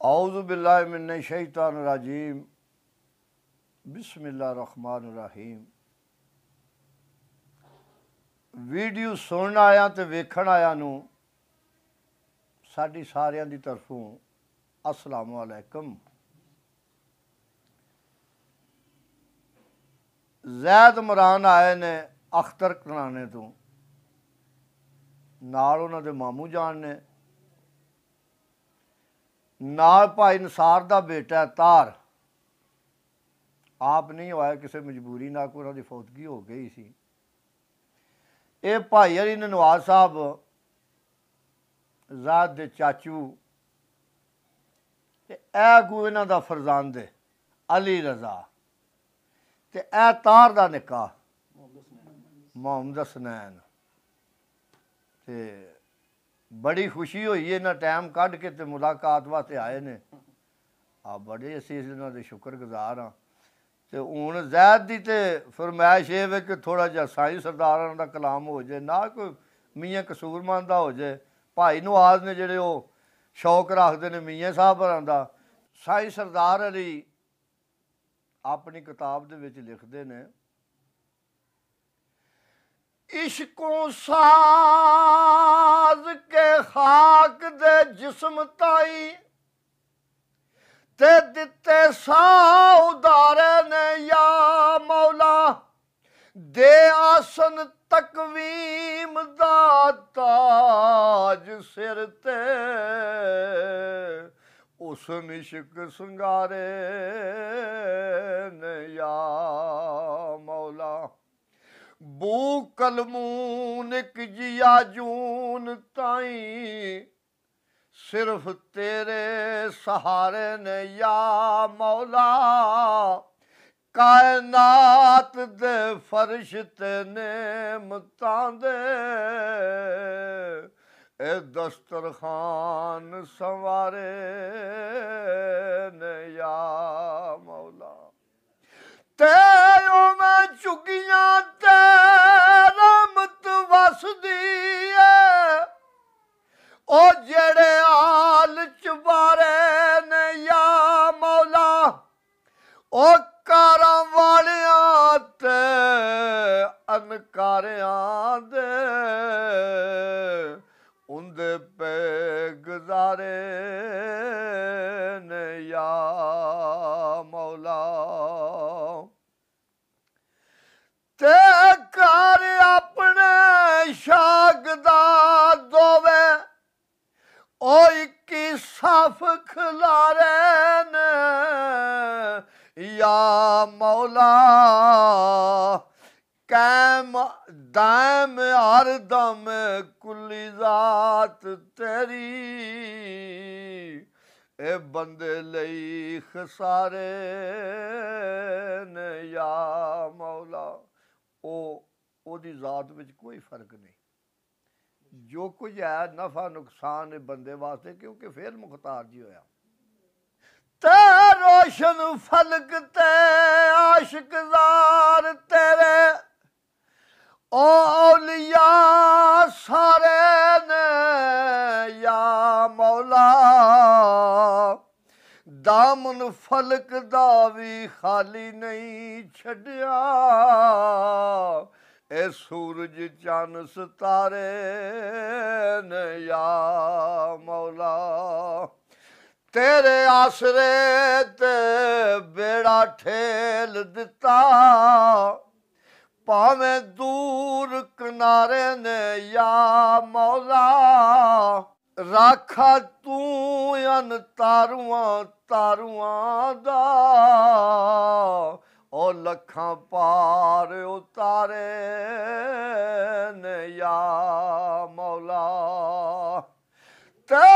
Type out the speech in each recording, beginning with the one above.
औज़ु बिल्लाहि मिनश शैतानिर रजीम बिस्मिल्लाहिर रहमानिर रहीम। वीडियो सुनन आया तो वेखण आया नू साडी सारियां दी तरफों अस्सलामु अलैकुम। जैद इमरान आए ने अख्तर घराने तो, नाल उन्हां दे मामू जान ने, नाल भाई नसार दा बेटा है तार। आप नहीं होया किसी मजबूरी ना, कोई उन्हां दी फौतगी हो गई सी। ये भाई अली नवाज साहब ज़ाद दे चाचू ते ऐ कोई इन्हां दा फरजांद है अली रजा ते ऐ तार दा निकाह मोहम्मद हसनैन। ते बड़ी खुशी हुई है, इन्हें टाइम कढ़ के ते मुलाकात वास्ते आए ने। आ बड़े असीं इन्हां दे शुक्रगुजार हाँ। ते हुण जैद दी ते फरमाइश ये वे कि थोड़ा जिहा साईं सरदारां दा कलाम हो जाए, ना कोई मियाँ कसूरमंद दा हो जाए। भाई नवाज ने जेह्ड़े वो शौक रखते ने मियाँ साहब होरां दा। साईं सरदार अली अपनी किताब दे विच लिखदे ने, इश्कों साज के खाक दे जिस्म ताई ते दिते सा उदारे ने या मौला, दे आसन तकवीम दा ताज सिर ते उसन इश्क संगारे ने या मौला। बू कलमून एक जिया जून ताई सिर्फ तेरे सहारे ने या मौला, कायनात दे फर्श ते नेमतां दे ए दस्तरखान संवारे ने या मौला। तेओ मैं चुगियां ते रहमत वसदी है, ओ जेड़े आल चबारे ने या मौला। ओ कारां वालियां ते अनकारियां दे उंदे पे गुजारे ने या मौला। ते कर अपने शागदा दोवे ओ इक्की साफ खिलारे ने या मौला। कैम दाम हर दम कुल्ली जात तेरी ए बंदे लई खसारे ने या मौला। ओदी जात विच कोई फर्क नहीं, जो कुछ है नफा नुकसान है बंदे वास्ते, क्योंकि फिर मुख्तार जी होया। ते रोशन फलक ते आशिकजार तेरे ओ औलिया सारे ने या मौला। दामन फलक दा भी खाली नहीं छड्या, ए सूरज चन्न सितारे ने या मौला। तेरे आसरे ते बेड़ा ठेल दिता, भावें दूर किनारे ने या मौला। राखा तू अन तारुआं तारुआं दा, ओ लखां पार उतारे ने या मौला। ते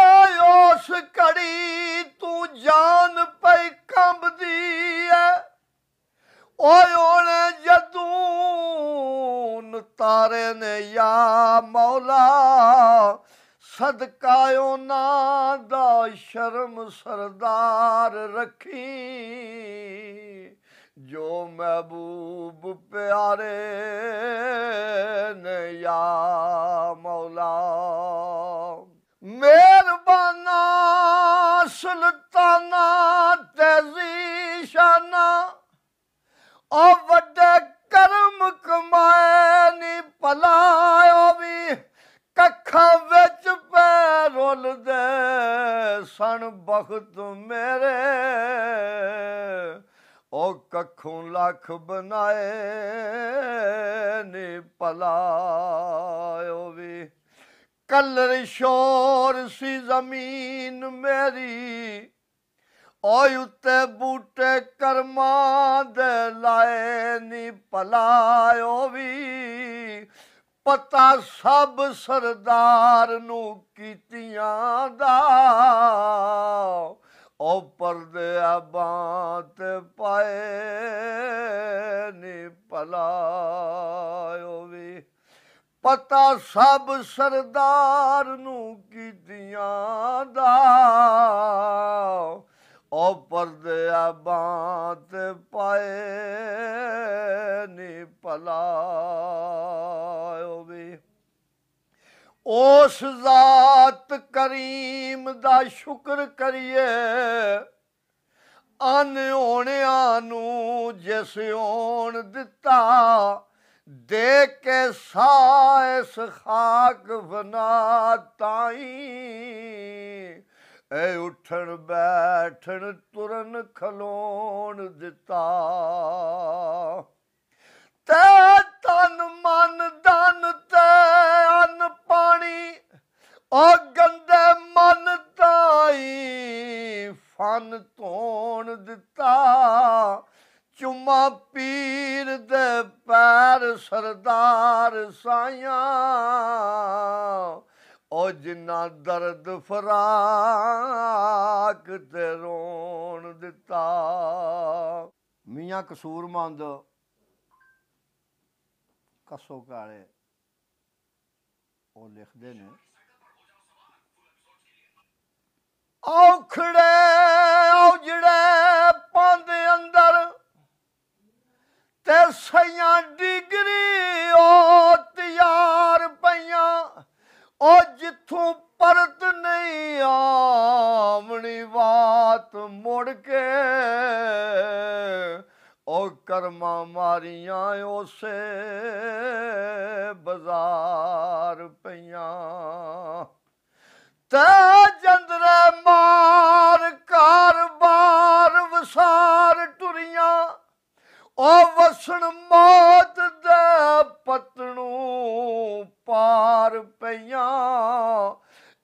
उस घड़ी तू जान पई कंबदी है, ओए ओने जदूं तारे ने या मौला। सदका उन्हां दा शर्म सरदार रखी, जो महबूब प्यारे ने या मौला। मेहरबाना सुल्तान ओ वड्डे करम कमाए नी भला ओ भी कखा विच पै रुलदे सन बख्त मेरे ओ कखों लख बनाए नी भला ओ भी कलर शोर सी जमीन मेरी ओए उत्ते बूटे कर्मा दे लाए नी भला ओ भी पता सब सरदार नू कीतियां दा ओ पर्दे बात पाए नी भला ओ भी पता सब सरदार नू कीतियां दा ओ पर्दे बात पाए नी भला ओ भी उस जात करीम दा शुक्र करिए अन होणियां नू जिस होण दिता दे के साइस खाक बना ताई ए उठन बैठन तुरन खलोन दिता ते तन मन धन ते अन्न पानी ओ गंदे मन ताई फन धोन दिता चुम्मा पीर दे पैर सरदार साइयां ओ जिन्ना दर्द फराक ते रोन दिता मियाँ कसूरमंद कसो काले ਉਹ ਲਿਖਦੇ ਨੇ ਔਖੜੇ ਔਜੜੇ ਪਾਉਂਦੇ ਅੰਦਰ ਤੇ ਸਈਆਂ ਡਿਗਰੀ ਉਹ ਤਿਆਰ ਪਈਆਂ ਉਹ ਜਿੱਥੋਂ ਪਰਤ ਨਹੀਂ ਆਵਣੀ ਬਾਤ ਮੁੜ ਕੇ ਉਹ ਕਰਮਾਂ ਮਾਰੀਆਂ ਉਸੇ ਬਾਜ਼ਾਰ ਪਈਆਂ ਤੇ ਜੰਦਰੇ ਮਾਰ ਕਾਰਬਾਰ ਵਸਾਰ ਟੁਰੀਆਂ ਉਹ ਵਸਣ ਮੌਤ ਦੇ ਪਤਣੂ ਪਾਰ ਪਈਆਂ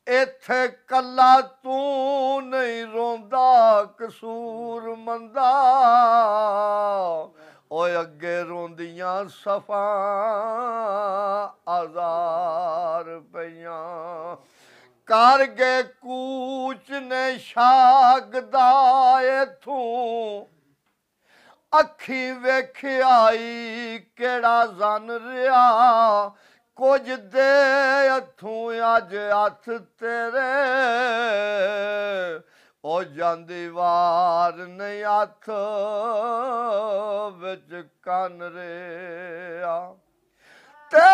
ਇੱਥੇ ਕੱਲਾ ਤੂੰ ਨਹੀਂ ਰੋਂਦਾ ਕਸੂਰ ਮੰਦਾ ਓਏ ਅੱਗੇ ਰੋਂਦੀਆਂ ਸਫਾ ਆਜ਼ਾਰ ਪਈਆਂ ਕਰ ਗਏ ਕੂਚ ਨੇ ਸ਼ਾਗਦਾ ਇਥੋਂ ਅੱਖੀ ਵੇਖਿਆਈ ਕਿਹੜਾ ਜ਼ਨ ਰਿਹਾ ਕੁਝ ਦੇ ਹੱਥੋਂ ਅੱਜ ਹੱਥ ਤੇਰੇ ਉਹ ਜਾਂਦੀ ਵਾਰ ਨਹੀਂ ਹੱਥ ਵਿੱਚ ਕੰਨ ਰਿਹਾ ਤੇ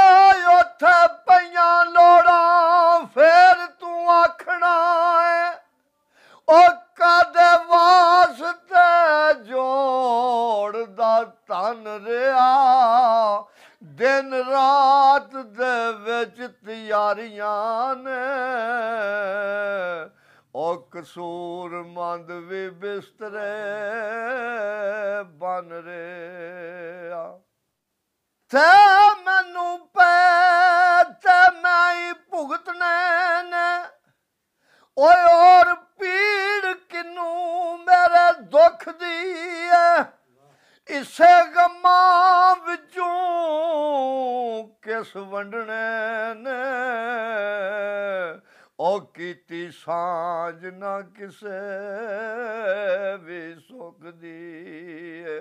ਉੱਥੇ ਪਈਆਂ ਲੋੜਾਂ ਫੇਰ ਤੂੰ ਆਖਣਾ ਏ ਉਹ ਕਦੇ ਵਾਸਤੇ ਜੋੜਦਾ ਧਨ ਰਿਹਾ ਦਿਨ ਰਾਤ ਦੇ ਵਿੱਚ ਤਿਆਰੀਆਂ ਨੇ ਉਹ ਕਸੂਰਮੰਦ ਵੀ ਬਿਸਤਰੇ ਬਣ ਰਿਹਾ ਤੇ ਮੈਨੂੰ ਪੈ ਤੇ ਮੈਂ ਹੀ ਭੁਗਤਣੇ ਨੇ ਓਏ ਔਰ ਪੀੜ ਕਿਨੂੰ ਮੇਰੇ ਦੁੱਖ ਦੀ ਹੈ ਇਸੇ ਗਮਾਂ ਵਿੱਚੋਂ ਕਿਸ ਵੰਡਣੇ ਨੇ ਉਹ ਕੀਤੀ ਸਾਂਝ ਨਾ ਕਿਸੇ ਵੀ ਸੁੱਖ ਦੀ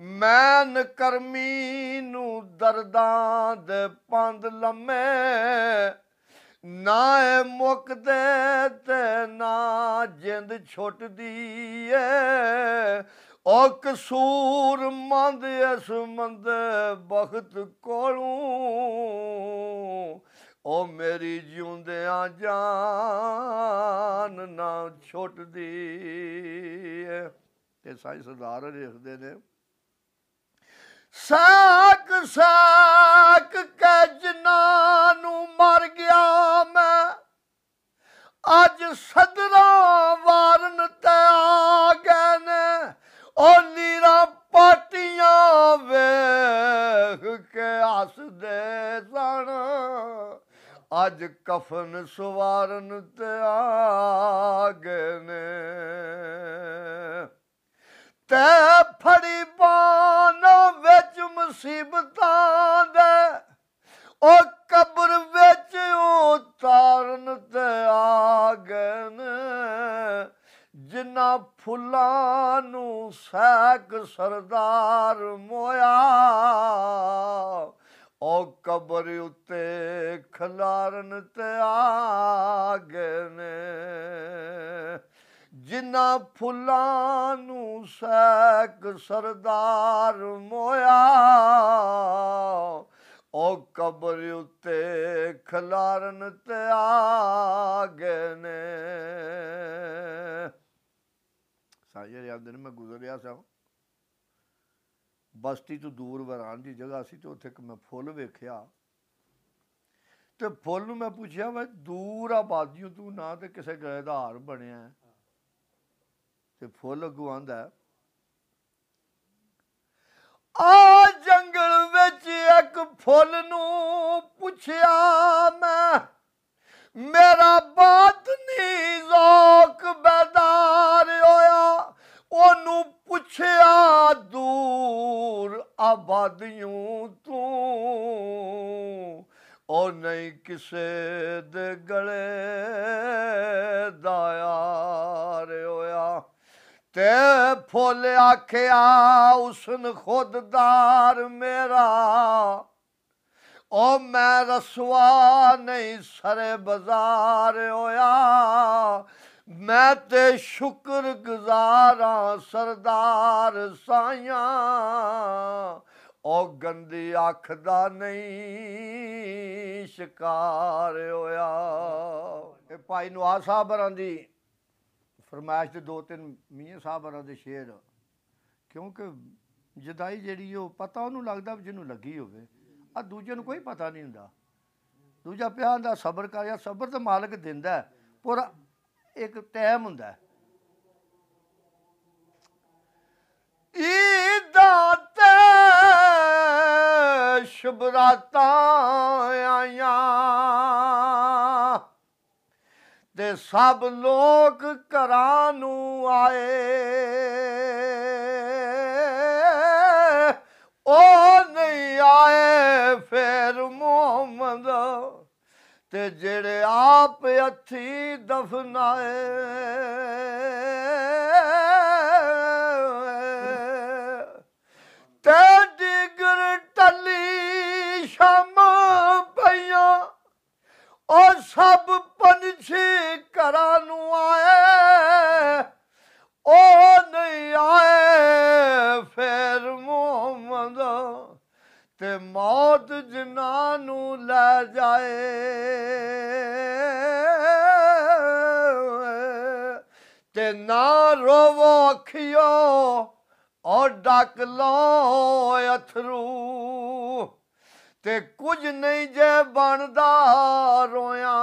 ਮੈਂ ਨਕਰਮੀ ਨੂੰ ਦਰਦਾਂ ਦੇ ਪੰਦ ਲੰਮੇ ਨਾ ਇਹ ਮੁੱਕਦੇ ਤੇ ਨਾ ਜਿੰਦ ਛੁੱਟਦੀ ਏ ਉਹ ਕਸੂਰਮੰਦ ਇਸ ਮੰਦੇ ਬਖਤ ਕੋਲੋਂ ਉਹ ਮੇਰੀ ਜਿਉਂਦਿਆਂ ਜਾਨ ਨਾ ਛੁੱਟਦੀ ਏ ਤੇ ਸਾਈਂ ਸਰਦਾਰ ਲਿਖਦੇ ਨੇ ਸੈਕ ਸੈਕ ਕੇ ਜਿਨ੍ਹਾਂ ਨੂੰ ਮਰ ਗਿਆ ਮੈਂ ਅੱਜ ਸਦਰਾਂ ਵਾਰਨ ਤੇ ਆ ਗਏ ਨੇ ਉਹ ਲੀਰਾਂ ਪਾਟੀਆਂ ਵੇਖ ਕੇ ਹੱਸਦੇ ਸਨ ਅੱਜ ਕਫਨ ਸਵਾਰਨ ਤੇ ਆ ਗਏ ਨੇ ਤੇ ਫੜੀ ਬਾਨ ਵਿੱਚ ਮੁਸੀਬਤਾਂ ਦੇ ਉਹ ਕਬਰ ਵਿੱਚ ਉਤਾਰਨ ਤੇ ਆ ਗਏ ਨੇ ਜਿਨ੍ਹਾਂ ਫੁੱਲਾਂ ਨੂੰ ਸੈਕ ਸਰਦਾਰ ਮੋਇਆ ਉਹ ਕਬਰ ਉੱਤੇ ਖਲਾਰਨ ਤੇ ਆ ਗਏ ਨੇ ਜਿਨ੍ਹਾਂ ਫੁੱਲਾਂ ਨੂੰ ਸੈਕ ਸਰਦਾਰ ਮੋਇਆ ਉਹ ਕਬਰ ਉੱਤੇ ਖਲਾਰਨ ਤੇ ਆ ਗਏ ਨੇ ਸਾਜੇ ਯਾਦ ਨੇ ਮੈਂ ਗੁਜ਼ਰਿਆ ਸਾਂ ਬਸਤੀ ਤੋਂ ਦੂਰ ਵਰਾਨ ਦੀ ਜਗ੍ਹਾ ਸੀ ਤੇ ਉੱਥੇ ਇੱਕ ਮੈਂ ਫੁੱਲ ਵੇਖਿਆ ਤੇ ਫੁੱਲ ਨੂੰ ਮੈਂ ਪੁੱਛਿਆ ਵਾ ਦੂਰ ਆਬਾਦੀਆਂ ਤੂੰ ਨਾ ਤੇ ਕਿਸੇ ਗਏ ਦਾ ਹਾਰ ਬਣਿਆ ਤੇ ਫੁੱਲ ਅੱਗੋਂ ਆਂਦਾ ਆ ਜੰਗਲ ਵਿੱਚ ਇੱਕ ਫੁੱਲ ਨੂੰ ਪੁੱਛਿਆ ਮੈਂ ਮੇਰਾ ਬਾਤਨੀ ਜ਼ੌਕ ਬੇਦਾਰ ਹੋਇਆ ਉਹਨੂੰ ਪੁੱਛਿਆ ਦੂਰ ਆਬਾਦੀਆਂ ਤੂੰ ਉਹ ਨਹੀਂ ਕਿਸੇ ਦੇ ਗਲੇ ਦਾ ਯਾਰ ਹੋਇਆ ਤੇ ਫੁੱਲ ਆਖਿਆ ਉਸਨ ਖੁਦਦਾਰ ਮੇਰਾ ਉਹ ਮੈਂ ਰਸਵਾ ਨਹੀਂ ਸਰੇ ਬਾਜ਼ਾਰ ਹੋਇਆ ਮੈਂ ਤੇ ਸ਼ੁਕਰ ਗੁਜ਼ਾਰਾਂ ਸਰਦਾਰ ਸਾਈਆਂ ਉਹ ਗੰਦੀ ਅੱਖ ਦਾ ਨਹੀਂ ਸ਼ਿਕਾਰ ਹੋਇਆ ਇਹ ਭਾਈ ਨਵਾਜ਼ ਸਾਹਿਬ ਹੋਰਾਂ ਦੀ ਫਰਮਾਇਸ਼ ਦੇ 2-3 ਮੀਆਂ ਸਾਹਿਬ ਹੋਰਾਂ ਦੇ ਸ਼ੇਰ ਕਿਉਂਕਿ ਜਦਾਈ ਜਿਹੜੀ ਉਹ ਪਤਾ ਉਹਨੂੰ ਲੱਗਦਾ ਜਿਹਨੂੰ ਲੱਗੀ ਹੋਵੇ ਆ ਦੂਜੇ ਨੂੰ ਕੋਈ ਪਤਾ ਨਹੀਂ ਹੁੰਦਾ ਦੂਜਾ ਪਿਆ ਹੁੰਦਾ ਸਬਰ ਕਰ ਜਾਂ ਸਬਰ ਤਾਂ ਮਾਲਕ ਦਿੰਦਾ ਪਰ ਇੱਕ ਟਾਈਮ ਹੁੰਦਾ ਈਦਾਂ ਤੇ ਸ਼ੁਭਰਾਤਾਂ ਆਈਆਂ ਤੇ ਸਭ ਲੋਕ ਘਰਾਂ ਨੂੰ ਆਏ ਉਹ ਨਹੀਂ ਆਏ ਫਿਰ ਮੁਹੰਮਦ ਤੇ ਜਿਹੜੇ ਆਪ ਹੱਥੀਂ ਦਫਨਾਏ ਤੇ ਡਿਗਰ ਟੱਲੀ ਸ਼ਮ ਪਈਆਂ ਉਹ ਸਭ ਪੰਛੀ ਘਰਾਂ ਨੂੰ ਆਏ ਉਹ ਨਹੀਂ ਆਏ ਫਿਰ ਮੁਹੰਮਦ ਤੇ ਮੌਤ ਜਿਨ੍ਹਾਂ ਨੂੰ ਲੈ ਜਾਏ ਤੇ ਨਾ ਰੋਵੋ ਅੱਖੀਓ ਔਰ ਡੱਕ ਲਓ ਅਥਰੂ ਤੇ ਕੁਝ ਨਹੀਂ ਜੇ ਬਣਦਾ ਰੋਇਆ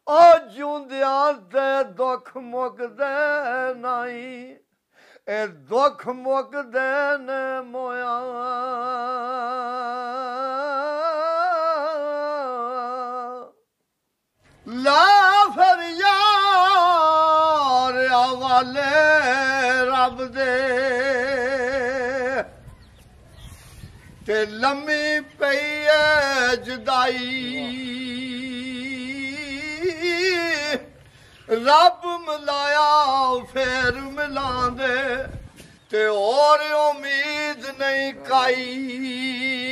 ਉਹ ਜਿਉਂਦਿਆਂ ਦੇ ਦੁੱਖ ਮੁੱਕਦੇ ਨਹੀਂ ਇਹ ਦੁੱਖ ਮੁੱਕਦੇ ਨੇ ਮੋਇਆ ਲਾ ਫਰਿਆਦ ਆਵਾਲੇ ਰੱਬ ਦੇ ਤੇ ਲੰਮੀ ਪਈ ਐ ਜੁਦਾਈ ਰੱਬ ਮਿਲਾਇਆ ਫੇਰ ਮਿਲਾਂਦੇ ਤੇ ਹੋਰ ਉਮੀਦ ਨਹੀਂ ਕਾਈ